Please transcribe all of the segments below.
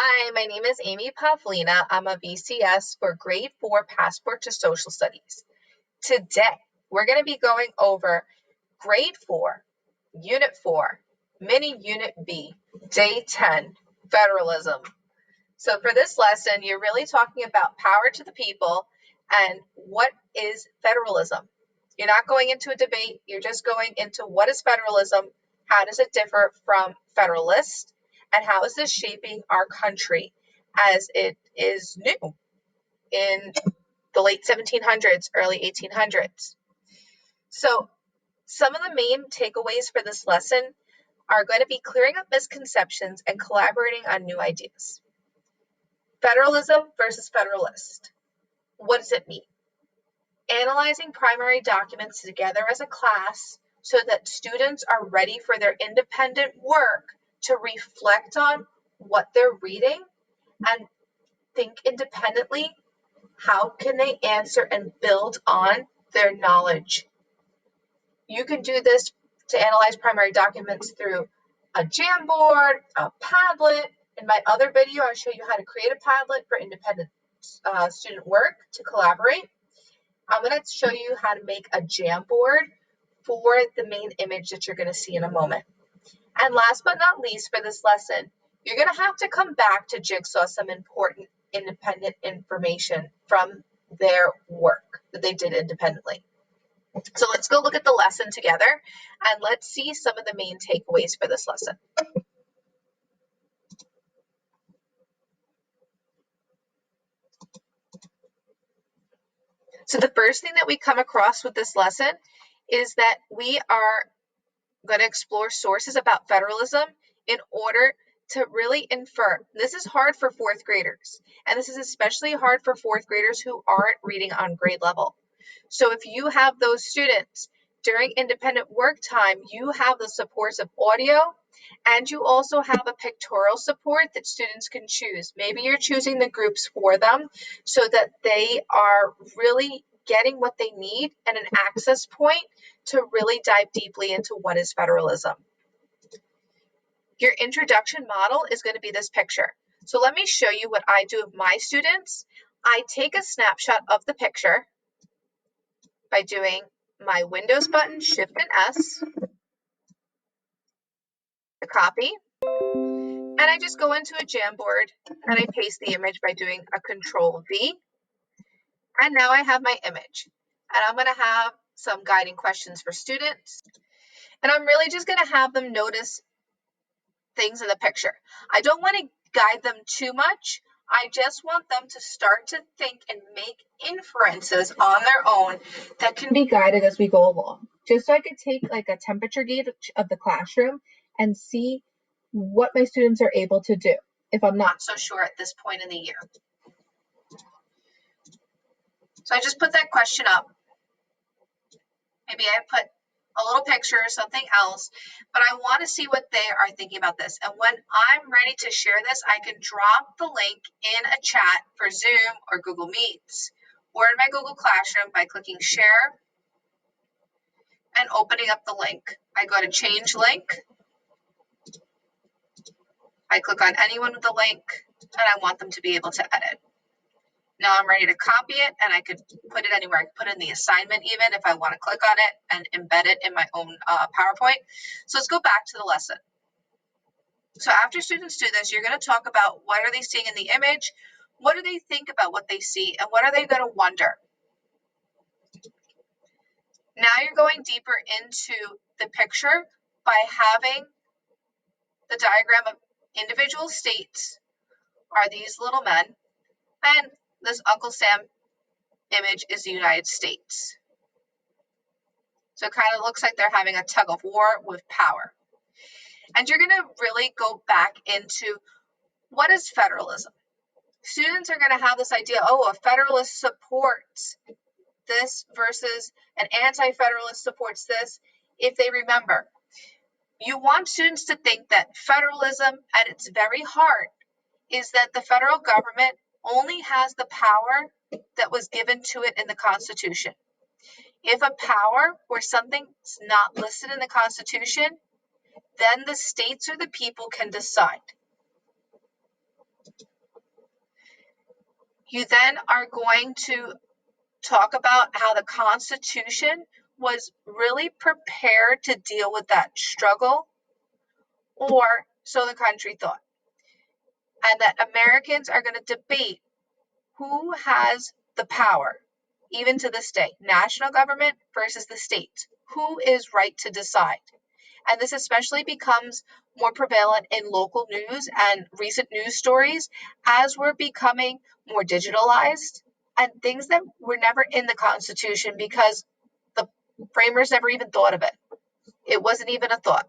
Hi, my name is Amy Pavlina. I'm a VCS for Grade 4 Passport to Social Studies. Today, we're going to be going over Grade 4, Unit 4, Mini Unit B, Day 10, Federalism. So for this lesson, you're really talking about power to the people and what is federalism. You're not going into a debate. You're just going into what is federalism, how does it differ from federalist, and how is this shaping our country as it is new in the late 1700s, early 1800s. So some of the main takeaways for this lesson are going to be clearing up misconceptions and collaborating on new ideas. Federalism versus federalist. What does it mean? Analyzing primary documents together as a class so that students are ready for their independent work to reflect on what they're reading and think independently. How can they answer and build on their knowledge? You can do this to analyze primary documents through a Jamboard, a Padlet. In my other video, I'll show you how to create a Padlet for independent student work to collaborate. I'm going to show you how to make a Jamboard for the main image that you're going to see in a moment. And last but not least for this lesson, you're going to have to come back to Jigsaw some important independent information from their work that they did independently. So let's go look at the lesson together and let's see some of the main takeaways for this lesson. So the first thing that we come across with this lesson is that we are going to explore sources about federalism in order to really infer. This is hard for fourth graders, and this is especially hard for fourth graders who aren't reading on grade level. So if you have those students during independent work time, you have the supports of audio, and you also have a pictorial support that students can choose. Maybe you're choosing the groups for them so that they are really getting what they need and an access point to really dive deeply into what is federalism. Your introduction model is going to be this picture. So let me show you what I do with my students. I take a snapshot of the picture by doing my Windows button, Shift and S, the copy, and I just go into a Jamboard and I paste the image by doing a Control V. And now I have my image. And I'm going to have some guiding questions for students. And I'm really just going to have them notice things in the picture. I don't want to guide them too much. I just want them to start to think and make inferences on their own that can be guided as we go along. Just so I could take like a temperature gauge of the classroom and see what my students are able to do if I'm not so sure at this point in the year. So I just put that question up. Maybe I put a little picture or something else, but I want to see what they are thinking about this. And when I'm ready to share this, I can drop the link in a chat for Zoom or Google Meets or in my Google Classroom by clicking share and opening up the link. I go to change link. I click on anyone with the link and I want them to be able to edit. Now I'm ready to copy it and I could put it anywhere. I could put it in the assignment even if I want to click on it and embed it in my own PowerPoint. So let's go back to the lesson. So after students do this, you're going to talk about what are they seeing in the image, what do they think about what they see, and what are they going to wonder. Now you're going deeper into the picture by having the diagram of individual states are these little men, and this Uncle Sam image is the United States. So it kind of looks like they're having a tug of war with power. And you're going to really go back into what is federalism. Students are going to have this idea, oh, a federalist supports this versus an anti-federalist supports this. If they remember, you want students to think that federalism at its very heart is that the federal government only has the power that was given to it in the Constitution. If a power or something's not listed in the Constitution, then the states or the people can decide. You then are going to talk about how the Constitution was really prepared to deal with that struggle, or so the country thought, and that Americans are going to debate who has the power, even to this day, national government versus the states. Who is right to decide? And this especially becomes more prevalent in local news and recent news stories as we're becoming more digitalized, and things that were never in the Constitution because the framers never even thought of it. It wasn't even a thought.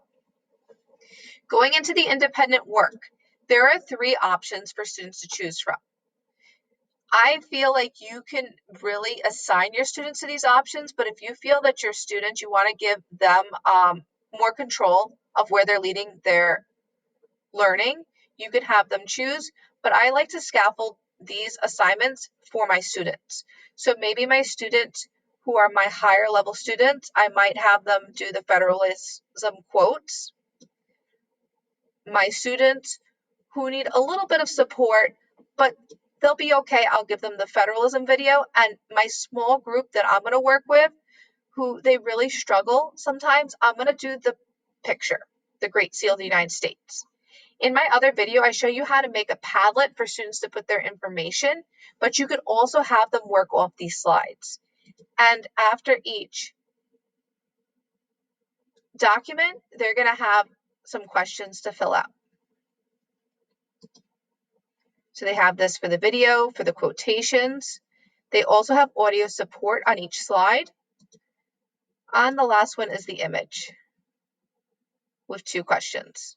Going into the independent work, there are 3 options for students to choose from. I feel like you can really assign your students to these options, but if you feel that your students, you want to give them more control of where they're leading their learning, you could have them choose. But I like to scaffold these assignments for my students. So maybe my students who are my higher level students, I might have them do the Federalism quotes. My students who need a little bit of support, but they'll be okay, I'll give them the Federalism video. And my small group that I'm going to work with, who they really struggle sometimes, I'm going to do the picture, the Great Seal of the United States. In my other video, I show you how to make a Padlet for students to put their information, but you could also have them work off these slides. And after each document, they're going to have some questions to fill out. So they have this for the video, for the quotations. They also have audio support on each slide. And the last one is the image with 2 questions.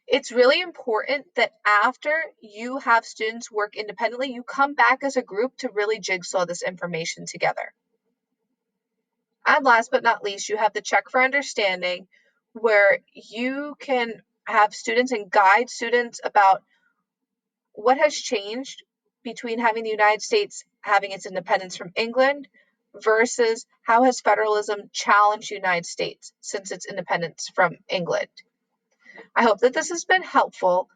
It's really important that after you have students work independently, you come back as a group to really jigsaw this information together. And last but not least, you have the check for understanding, where you can have students and guide students about what has changed between having the United States having its independence from England versus how has federalism challenged the United States since its independence from England. I hope that this has been helpful.